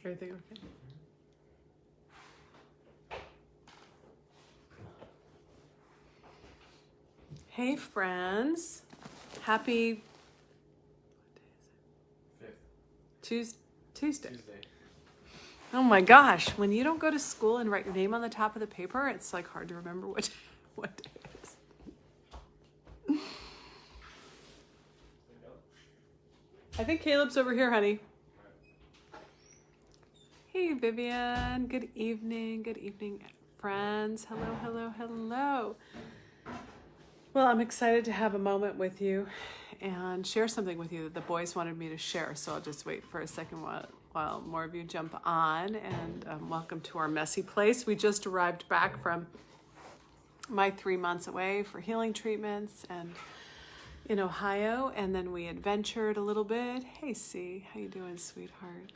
Everything okay? Hey friends, happy Tuesday. Oh my gosh, when you don't go to school and write your name on the top of the paper, it's like hard to remember what day it is. I think Caleb's over here, honey. Hey Vivian, good evening, friends. Hello. Well, I'm excited to have a moment with you and share something with you that the boys wanted me to share. So I'll just wait for a second while more of you jump on. And welcome to our messy place. We just arrived back from my 3 months away for healing treatments and in Ohio. And then we adventured a little bit. Hey, C, how you doing, sweetheart?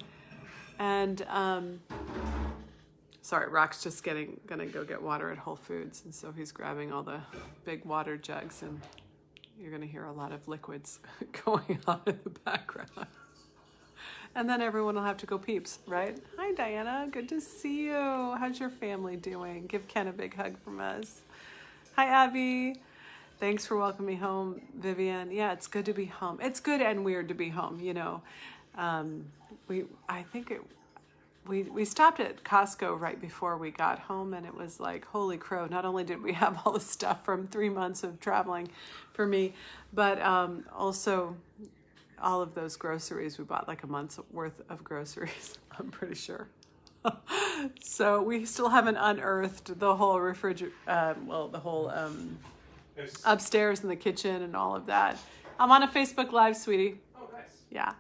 And sorry, Rock's just gonna go get water at Whole Foods, and so he's grabbing all the big water jugs, and you're gonna hear a lot of liquids going on in the background. And then everyone will have to go peeps, right? Hi, Diana, good to see you. How's your family doing? Give Ken a big hug from us. Hi, Abby. Thanks for welcoming me home, Vivian. Yeah, it's good to be home. It's good and weird to be home, you know. We stopped at Costco right before we got home, and it was like, holy crow, not only did we have all the stuff from 3 months of traveling for me, but also all of those groceries. We bought like a month's worth of groceries, I'm pretty sure. So we still haven't unearthed the whole upstairs in the kitchen and all of that. I'm on a Facebook Live, sweetie. Oh, nice. Yeah.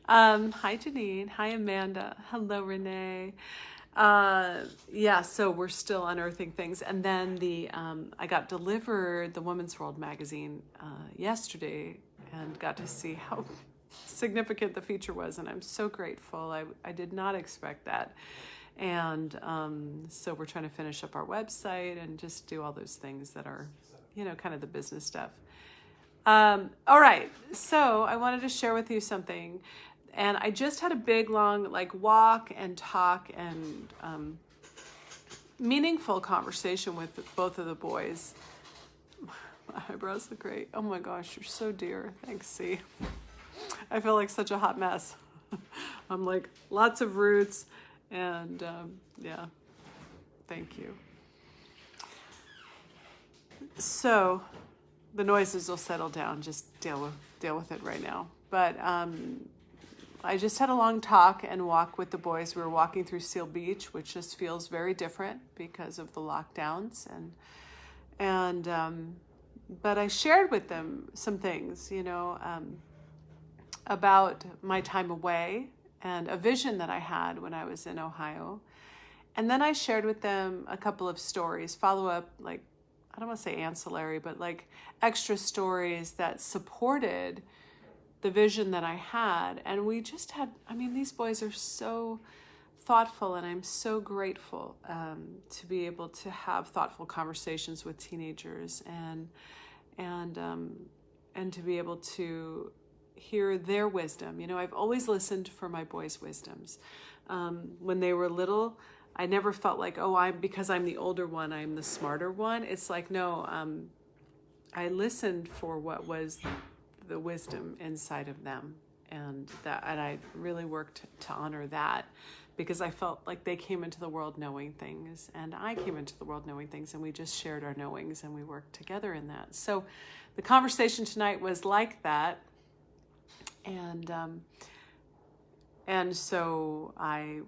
Hi, Janine. Hi, Amanda. Hello, Renee. Yeah, so we're still unearthing things. And then I got delivered the Women's World magazine yesterday and got to see how significant the feature was. And I'm so grateful. I did not expect that. And so we're trying to finish up our website and just do all those things that are, you know, kind of the business stuff. All right, so I wanted to share with you something. And I just had a big, long, walk and talk and meaningful conversation with both of the boys. My eyebrows look great. Oh my gosh, you're so dear. Thanks, C. I feel like such a hot mess. I'm like lots of roots and yeah, thank you. So the noises will settle down. Just deal with it right now. But I just had a long talk and walk with the boys. We were walking through Seal Beach, which just feels very different because of the lockdowns. But I shared with them some things, you know, about my time away and a vision that I had when I was in Ohio. And then I shared with them a couple of stories, follow-up, I don't want to say ancillary, but extra stories that supported the vision that I had. And we just had, these boys are so thoughtful, and I'm so grateful to be able to have thoughtful conversations with teenagers and to be able to hear their wisdom. You know, I've always listened for my boys' wisdoms. When they were little, I never felt like, because I'm the older one, I'm the smarter one. It's like, no, I listened for what was the wisdom inside of them, and I really worked to honor that, because I felt like they came into the world knowing things, and I came into the world knowing things, and we just shared our knowings and we worked together in that. So the conversation tonight was like that, and so I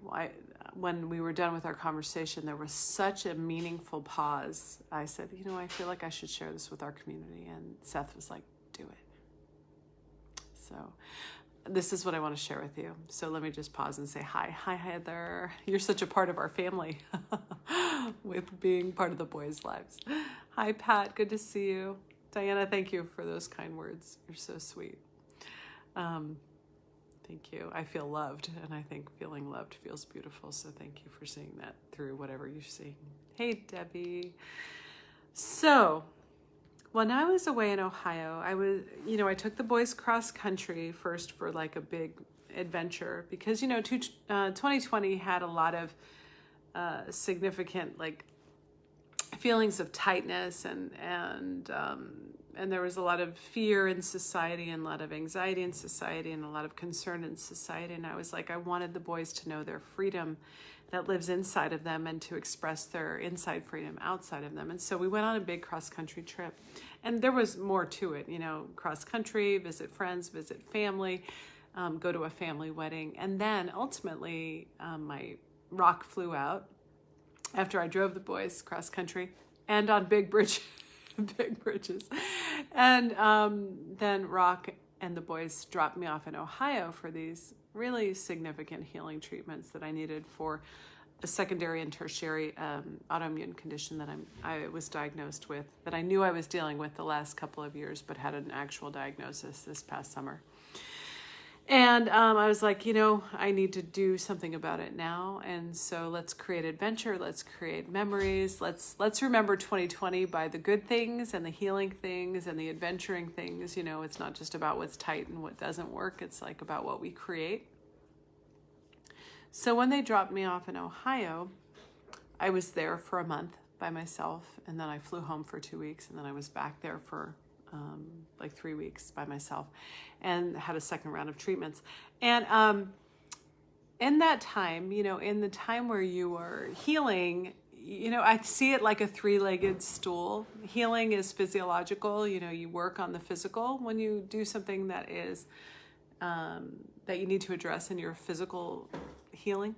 when we were done with our conversation, there was such a meaningful pause. I said, you know, I feel like I should share this with our community, and Seth was like, do it. So this is what I want to share with you. So let me just pause and say hi. Hi, Heather. You're such a part of our family with being part of the boys' lives. Hi, Pat. Good to see you. Diana, thank you for those kind words. You're so sweet. Thank you. I feel loved, and I think feeling loved feels beautiful. So thank you for seeing that through whatever you're seeing. Hey, Debbie. So when I was away in Ohio, I took the boys cross country first for a big adventure because, 2020 had a lot of significant like feelings of tightness and there was a lot of fear in society and a lot of anxiety in society and a lot of concern in society. And I was like, I wanted the boys to know their freedom that lives inside of them and to express their inside freedom outside of them. And so we went on a big cross-country trip. And there was more to it, cross-country, visit friends, visit family, go to a family wedding. And then ultimately, my rock flew out after I drove the boys cross-country and on big bridges. And then Rock and the boys dropped me off in Ohio for these really significant healing treatments that I needed for a secondary and tertiary autoimmune condition that I was diagnosed with, that I knew I was dealing with the last couple of years, but had an actual diagnosis this past summer. And I was like, I need to do something about it now. And so let's create adventure. Let's create memories. Let's remember 2020 by the good things and the healing things and the adventuring things. It's not just about what's tight and what doesn't work. It's like about what we create. So when they dropped me off in Ohio, I was there for a month by myself. And then I flew home for 2 weeks. And then I was back there for like 3 weeks by myself and had a second round of treatments. And in that time, in the time where you are healing, I see it like a three-legged stool. Healing is physiological. You work on the physical when you do something that is that you need to address in your physical healing.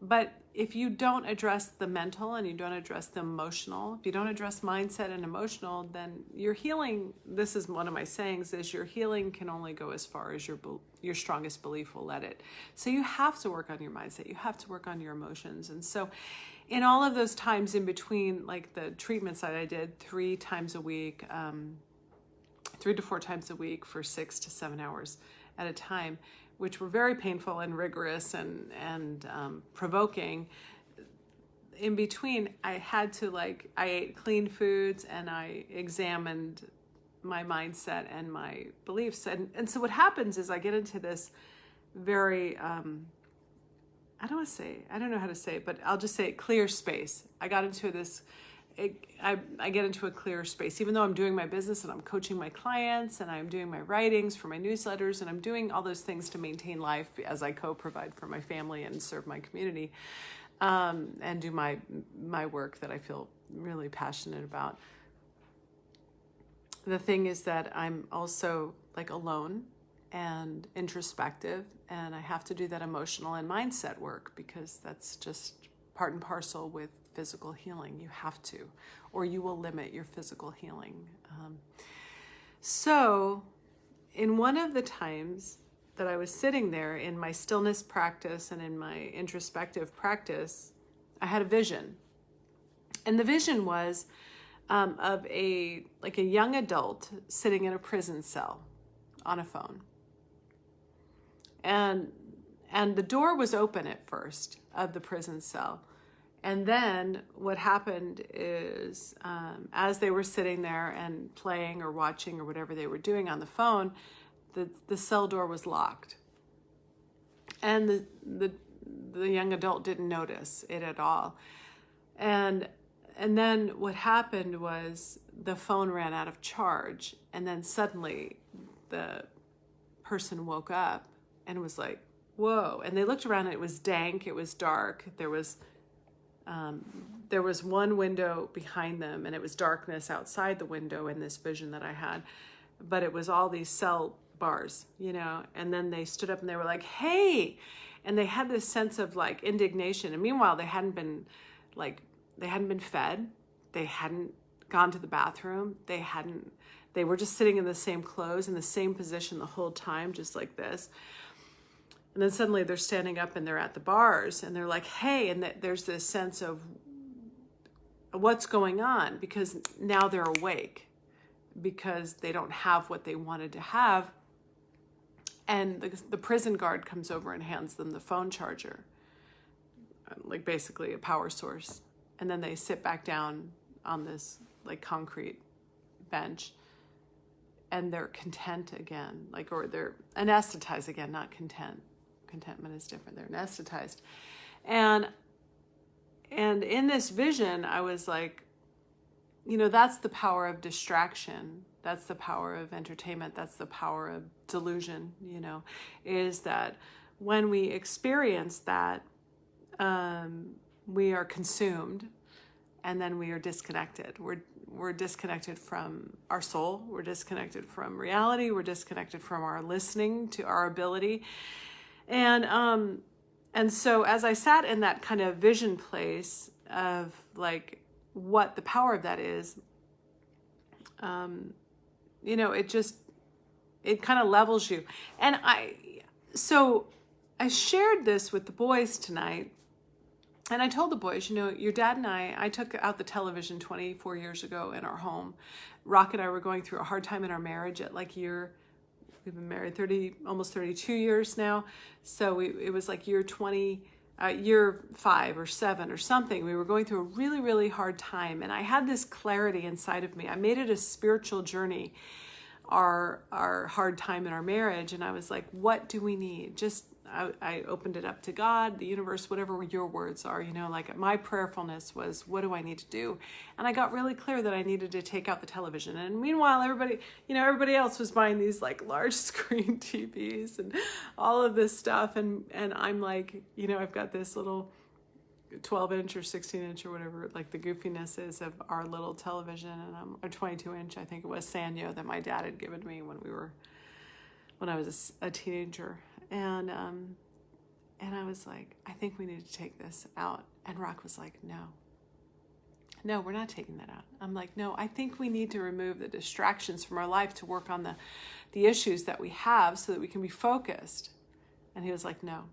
But if you don't address the mental and you don't address the emotional, if you don't address mindset and emotional, then your healing, this is one of my sayings, is your healing can only go as far as your strongest belief will let it. So you have to work on your mindset. You have to work on your emotions. And so in all of those times in between, like the treatments that I did 3 times a week, 3 to 4 times a week for 6 to 7 hours at a time, which were very painful and rigorous and provoking. In between, I had to I ate clean foods and I examined my mindset and my beliefs. And so what happens is I get into this very, I don't know how to say it, but I'll just say clear space. I got into this, I get into a clear space, even though I'm doing my business and I'm coaching my clients and I'm doing my writings for my newsletters and I'm doing all those things to maintain life as I co-provide for my family and serve my community, and do my work that I feel really passionate about. The thing is that I'm also alone and introspective, and I have to do that emotional and mindset work because that's just part and parcel with physical healing. You have to, or you will limit your physical healing. So in one of the times that I was sitting there in my stillness practice and in my introspective practice, I had a vision. And the vision was of a young adult sitting in a prison cell on a phone. And the door was open at first of the prison cell. And then what happened is, as they were sitting there and playing or watching or whatever they were doing on the phone, the cell door was locked. And the young adult didn't notice it at all. And then what happened was the phone ran out of charge. And then suddenly the person woke up and was like, whoa. And they looked around and it was dank. It was dark. There was one window behind them and it was darkness outside the window in this vision that I had, but it was all these cell bars, and then they stood up and they were like, hey, and they had this sense of indignation. And meanwhile, they hadn't been fed. They hadn't gone to the bathroom. They were just sitting in the same clothes in the same position the whole time, just like this. And then suddenly they're standing up and they're at the bars and they're like, hey, and there's this sense of what's going on because now they're awake because they don't have what they wanted to have. And the prison guard comes over and hands them the phone charger, basically a power source. And then they sit back down on this concrete bench and they're content again, or they're anesthetized again, not content. Contentment is different. They're anesthetized. And in this vision, I was like, that's the power of distraction. That's the power of entertainment. That's the power of delusion, is that when we experience that, we are consumed, and then we are disconnected. We're disconnected from our soul. We're disconnected from reality. We're disconnected from our listening to our ability. And so as I sat in that kind of vision place of like what the power of that is, it kind of levels you. And so I shared this with the boys tonight. And I told the boys, your dad and I took out the television 24 years ago in our home. Rock and I were going through a hard time in our marriage at we've been married almost 32 years now. So it was like year 5 or 7 or something. We were going through a really, really hard time. And I had this clarity inside of me. I made it a spiritual journey, our hard time in our marriage. And I was like, what do we need? I opened it up to God, the universe, whatever your words are, like my prayerfulness was, what do I need to do? And I got really clear that I needed to take out the television. And meanwhile, everybody else was buying these like large screen TVs and all of this stuff. And I'm like, I've got this little 12-inch or 16-inch or whatever, like the goofiness is of our little television. And a 22-inch, I think it was Sanyo that my dad had given me when I was a teenager. And I was like, I think we need to take this out. And Rock was like, no, we're not taking that out. I'm like, no, I think we need to remove the distractions from our life to work on the issues that we have so that we can be focused. And he was like, no.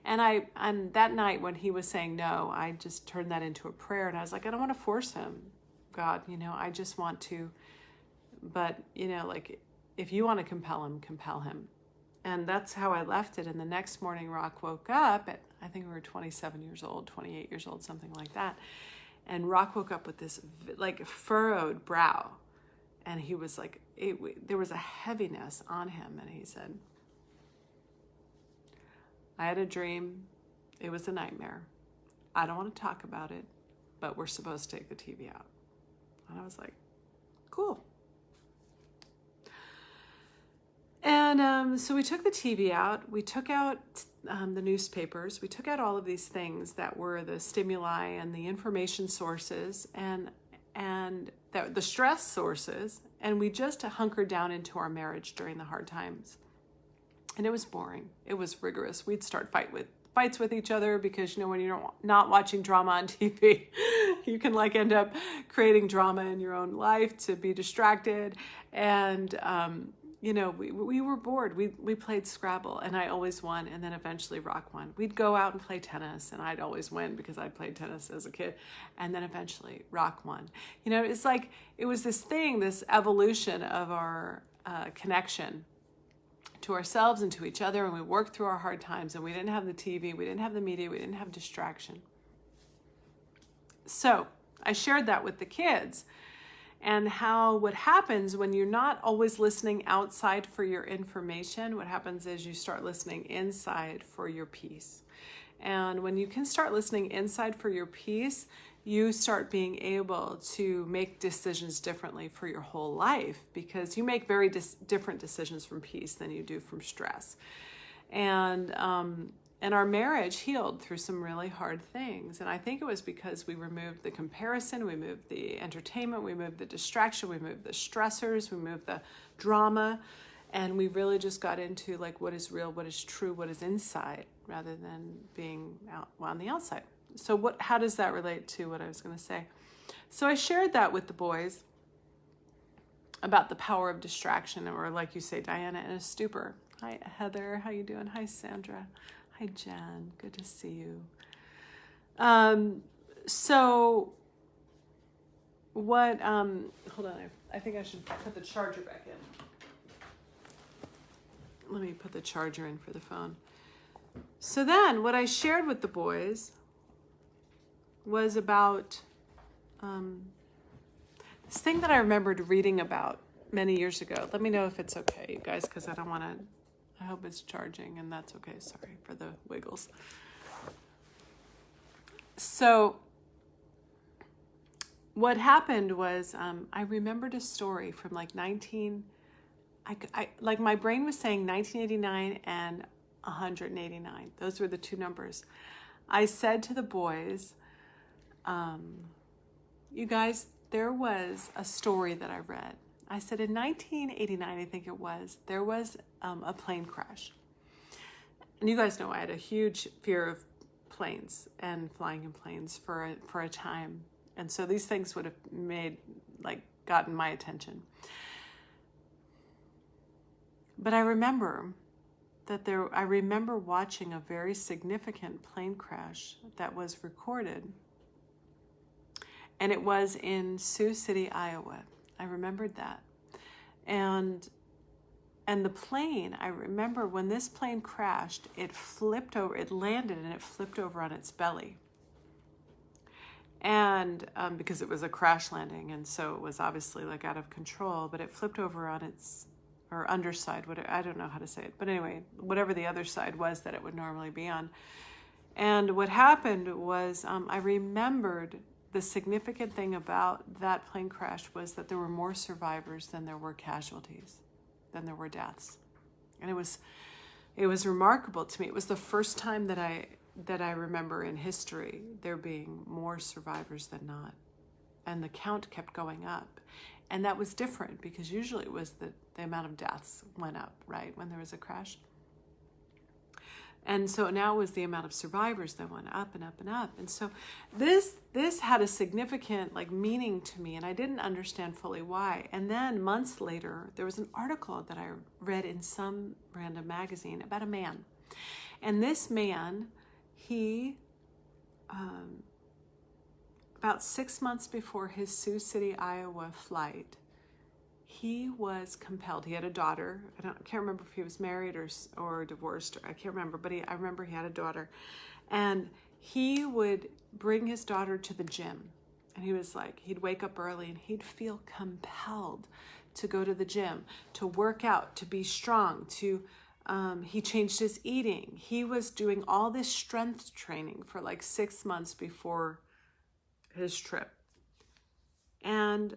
And that night when he was saying no, I just turned that into a prayer. And I was like, I don't want to force him, God, I just want to, but if you want to compel him. And that's how I left it. And the next morning, Rock woke up at, I think we were 27 years old, 28 years old, something like that. And Rock woke up with this like furrowed brow. And he was like, there was a heaviness on him. And he said, I had a dream. It was a nightmare. I don't want to talk about it, but we're supposed to take the TV out. And I was like, cool. And so we took the TV out, we took out the newspapers, we took out all of these things that were the stimuli and the information sources and the stress sources, and we just hunkered down into our marriage during the hard times. And it was boring. It was rigorous. We'd start fights with each other because, when you're not watching drama on TV, you can end up creating drama in your own life to be distracted. And, we were bored. We played Scrabble and I always won. And then eventually Rock won. We'd go out and play tennis and I'd always win because I played tennis as a kid. And then eventually Rock won. It's like, it was this evolution of our connection to ourselves and to each other. And we worked through our hard times and we didn't have the TV. We didn't have the media. We didn't have distraction. So I shared that with the kids. And what happens when you're not always listening outside for your information, what happens is you start listening inside for your peace. And when you can start listening inside for your peace, you start being able to make decisions differently for your whole life because you make very different decisions from peace than you do from stress. And our marriage healed through some really hard things. And I think it was because we removed the comparison, we moved the entertainment, we moved the distraction, we moved the stressors, we moved the drama, and we really just got into what is real, what is true, what is inside, rather than being out on the outside. So how does that relate to what I was going to say? So I shared that with the boys about the power of distraction, or like you say, Diana, in a stupor. Hi, Heather. How you doing? Hi, Sandra. Hi, Jen. Good to see you. So what, hold on. I think I should put the charger back in. Let me put the charger in for the phone. So then what I shared with the boys was about this thing that I remembered reading about many years ago. Let me know if it's okay, you guys, because I don't want I hope it's charging, and that's okay. Sorry for the wiggles. So what happened was I remembered a story from like like my brain was saying 1989 and 189. Those were the two numbers. I said to the boys, you guys, there was a story that I read. I said in 1989, I think it was, there was a plane crash. And you guys know I had a huge fear of planes and flying in planes for a time. And so these things would have gotten my attention. But I remember I remember watching a very significant plane crash that was recorded. And it was in Sioux City, Iowa. I remembered that. And the plane, I remember when this plane crashed, it flipped over, it landed and it flipped over on its belly. And because it was a crash landing, and so it was obviously like out of control, but it flipped over on its, or underside, I don't know how to say it, but anyway, whatever the other side was that it would normally be on. And what happened was I remembered the significant thing about that plane crash was that there were more survivors than there were casualties, than there were deaths. And it was remarkable to me. It was the first time that I remember in history there being more survivors than not. And the count kept going up. And that was different because usually it was the amount of deaths went up, right, when there was a crash. And so now it was the amount of survivors that went up and up and up. And so this had a significant meaning to me, and I didn't understand fully why. And then months later, there was an article that I read in some random magazine about a man. And this man, he, about 6 months before his Sioux City, Iowa flight, he was compelled. He had a daughter. I can't remember if he was married or divorced. I can't remember, but I remember he had a daughter. And he would bring his daughter to the gym. And he was he'd wake up early and he'd feel compelled to go to the gym, to work out, to be strong, he changed his eating. He was doing all this strength training for 6 months before his trip. And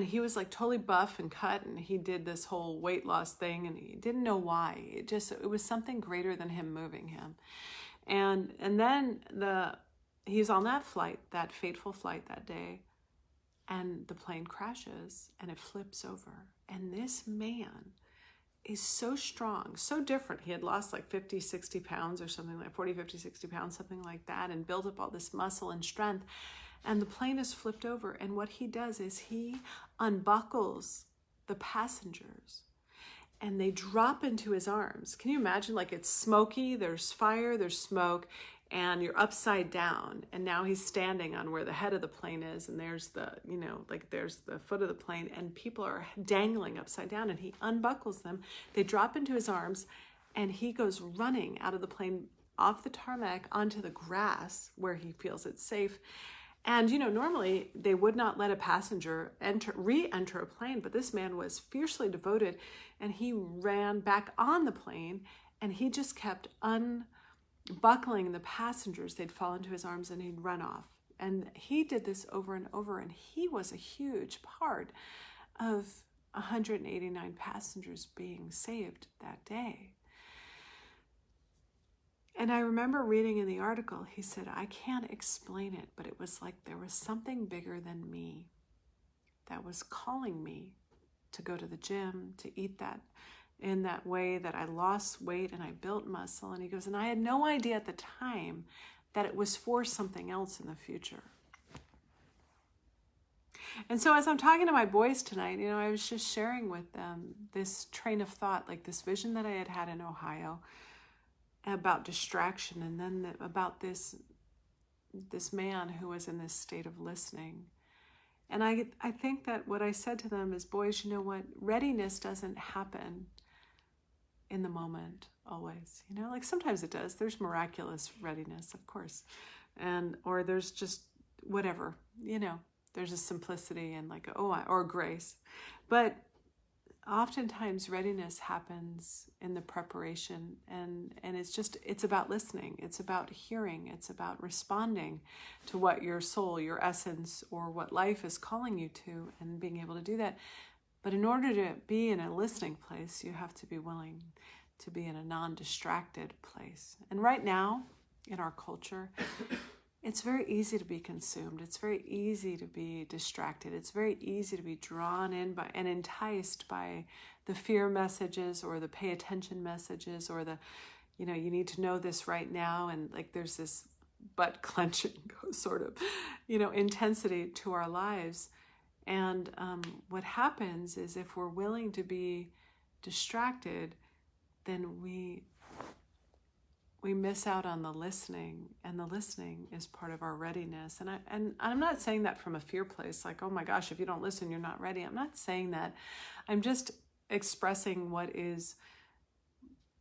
he was totally buff and cut, and he did this whole weight loss thing, and he didn't know why. It was something greater than him moving him. And then he's on that flight, that fateful flight that day, and the plane crashes and it flips over. And this man is so strong, so different. He had lost 50, 60 pounds or something 40, 50, 60 pounds, something like that, and built up all this muscle and strength. And the plane is flipped over. And what he does is he unbuckles the passengers and they drop into his arms. Can you imagine? It's smoky, there's fire, there's smoke, and you're upside down. And now he's standing on where the head of the plane is. And there's there's the foot of the plane, and people are dangling upside down, and he unbuckles them. They drop into his arms, and he goes running out of the plane off the tarmac onto the grass where he feels it's safe. And, normally they would not let a passenger re-enter a plane, but this man was fiercely devoted, and he ran back on the plane, and he just kept unbuckling the passengers. They'd fall into his arms and he'd run off. And he did this over and over, and he was a huge part of 189 passengers being saved that day. And I remember reading in the article, he said, I can't explain it, but it was there was something bigger than me that was calling me to go to the gym, to eat that in that way, that I lost weight and I built muscle. And he goes, and I had no idea at the time that it was for something else in the future. And so as I'm talking to my boys tonight, I was just sharing with them this train of thought, this vision that I had had in Ohio, about distraction, and then about this man who was in this state of listening. And I think that what I said to them is, boys, you know what? Readiness doesn't happen in the moment always. Sometimes it does. There's miraculous readiness, of course. Or there's just whatever, there's a simplicity and or grace. But oftentimes readiness happens in the preparation, and it's about listening, it's about hearing, it's about responding to what your soul, your essence, or what life is calling you to, and being able to do that. But in order to be in a listening place, you have to be willing to be in a non-distracted place. And right now in our culture, it's very easy to be consumed. It's very easy to be distracted. It's very easy to be drawn in by and enticed by the fear messages or the pay attention messages or the, you need to know this right now. And like there's this butt clenching sort of, intensity to our lives. And what happens is if we're willing to be distracted, then we miss out on the listening, and the listening is part of our readiness. And I'm not saying that from a fear place, like, oh my gosh, if you don't listen, you're not ready. I'm not saying that. I'm just expressing what is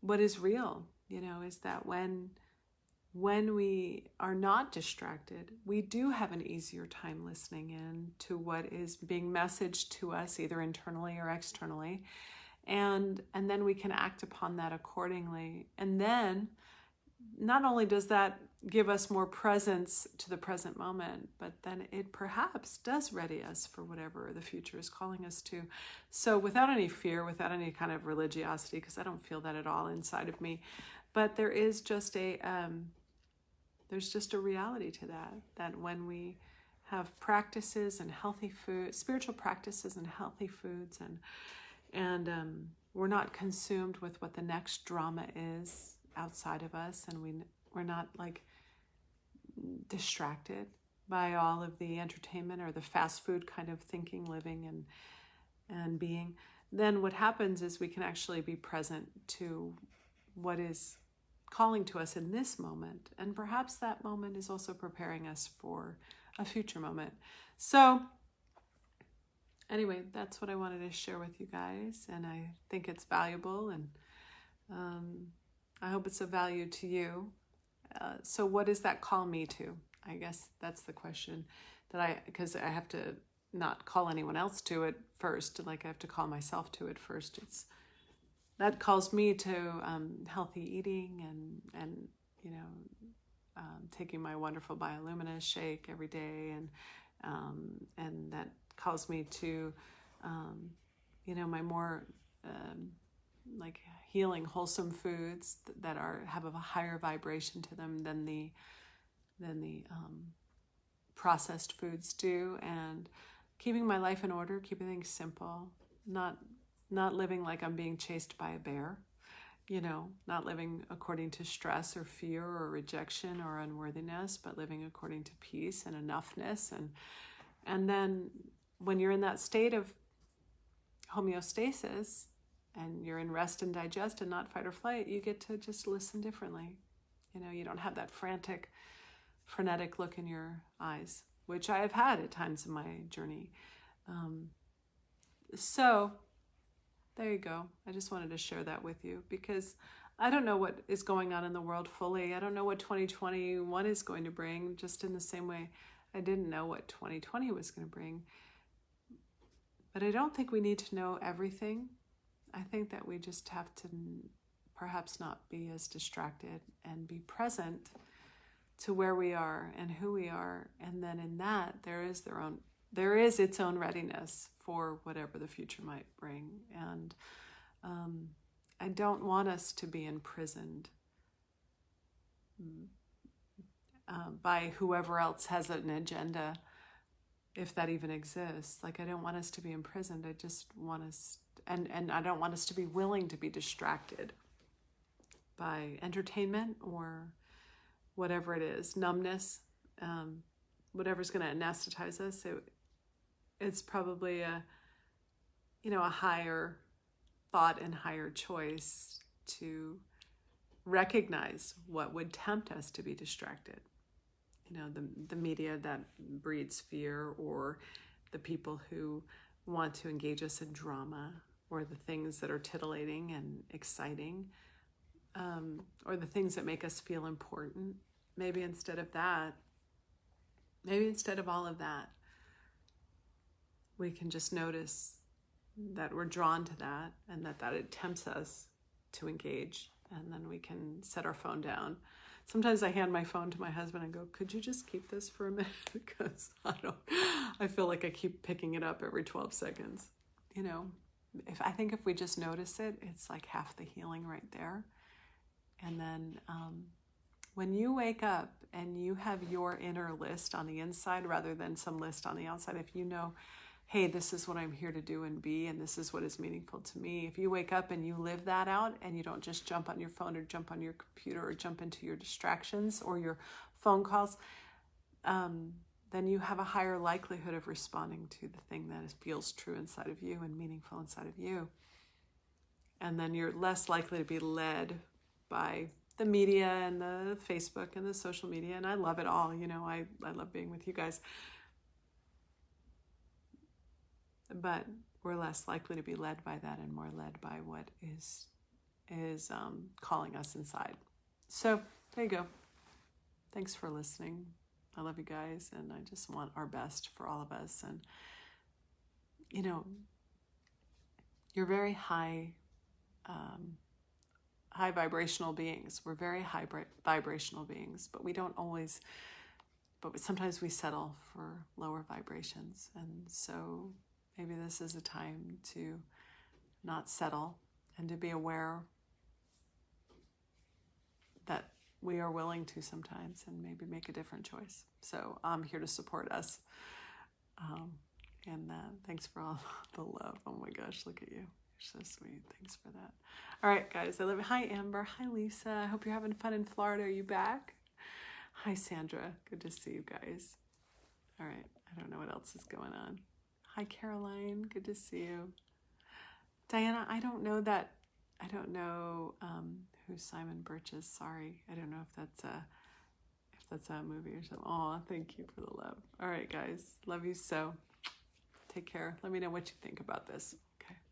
real, is that when we are not distracted, we do have an easier time listening in to what is being messaged to us, either internally or externally. And then we can act upon that accordingly. And then not only does that give us more presence to the present moment, but then it perhaps does ready us for whatever the future is calling us to. So without any fear, without any kind of religiosity, because I don't feel that at all inside of me, but there is just there's just a reality to that when we have practices and healthy food, spiritual practices and healthy foods, and we're not consumed with what the next drama is outside of us, and we're not like distracted by all of the entertainment or the fast food kind of thinking, living, and being, then what happens is we can actually be present to what is calling to us in this moment, and perhaps that moment is also preparing us for a future moment. So anyway, that's what I wanted to share with you guys, and I think it's valuable, and I hope it's of value to you. So what does that call me to? I guess that's the question because I have to not call anyone else to it first. Like I have to call myself to it first. That calls me to healthy eating and taking my wonderful Bioluminescence shake every day, and that calls me to my more like healing, wholesome foods that have a higher vibration to them than the processed foods do, and keeping my life in order, keeping things simple, not living like I'm being chased by a bear, not living according to stress or fear or rejection or unworthiness, but living according to peace and enoughness. And then when you're in that state of homeostasis, and you're in rest and digest and not fight or flight, you get to just listen differently. You don't have that frenetic look in your eyes, which I have had at times in my journey. So there you go. I just wanted to share that with you because I don't know what is going on in the world fully. I don't know what 2021 is going to bring, just in the same way I didn't know what 2020 was going to bring. But I don't think we need to know everything. I think that we just have to perhaps not be as distracted and be present to where we are and who we are. And then in that, there is its own readiness for whatever the future might bring. And I don't want us to be imprisoned by whoever else has an agenda, if that even exists. Like, I don't want us to be imprisoned. I just want us, and I don't want us to be willing to be distracted by entertainment or whatever it is, numbness, whatever's going to anesthetize us. It's probably a higher thought and higher choice to recognize what would tempt us to be distracted. The media that breeds fear, or the people who want to engage us in drama, or the things that are titillating and exciting, or the things that make us feel important. Maybe instead of all of that, we can just notice that we're drawn to that, and that it tempts us to engage, and then we can set our phone down. Sometimes I hand my phone to my husband and go, could you just keep this for a minute? Because I feel like I keep picking it up every 12 seconds. You know, I think if we just notice it, it's like half the healing right there. And then when you wake up and you have your inner list on the inside rather than some list on the outside, if you know, hey, this is what I'm here to do and be, and this is what is meaningful to me. If you wake up and you live that out and you don't just jump on your phone or jump on your computer or jump into your distractions or your phone calls, then you have a higher likelihood of responding to the thing that feels true inside of you and meaningful inside of you. And then you're less likely to be led by the media and the Facebook and the social media. And I love it all. You know, I love being with you guys. But we're less likely to be led by that and more led by what is calling us inside. So there you go. Thanks for listening. I love you guys, and I just want our best for all of us. And, you know, you're very high vibrational beings. We're very high vibrational beings, but we don't always, but sometimes we settle for lower vibrations. And so maybe this is a time to not settle and to be aware that we are willing to sometimes and maybe make a different choice. So I'm here to support us. And thanks for all the love. Oh my gosh, look at you. You're so sweet. Thanks for that. All right, guys, I love you. Hi, Amber. Hi, Lisa. I hope you're having fun in Florida. Are you back? Hi, Sandra. Good to see you guys. All right. I don't know what else is going on. Hi, Caroline. Good to see you. Diana, I don't know who Simon Birch is. Sorry. I don't know if that's a movie or something. Oh, thank you for the love. All right, guys. Love you so. Take care. Let me know what you think about this.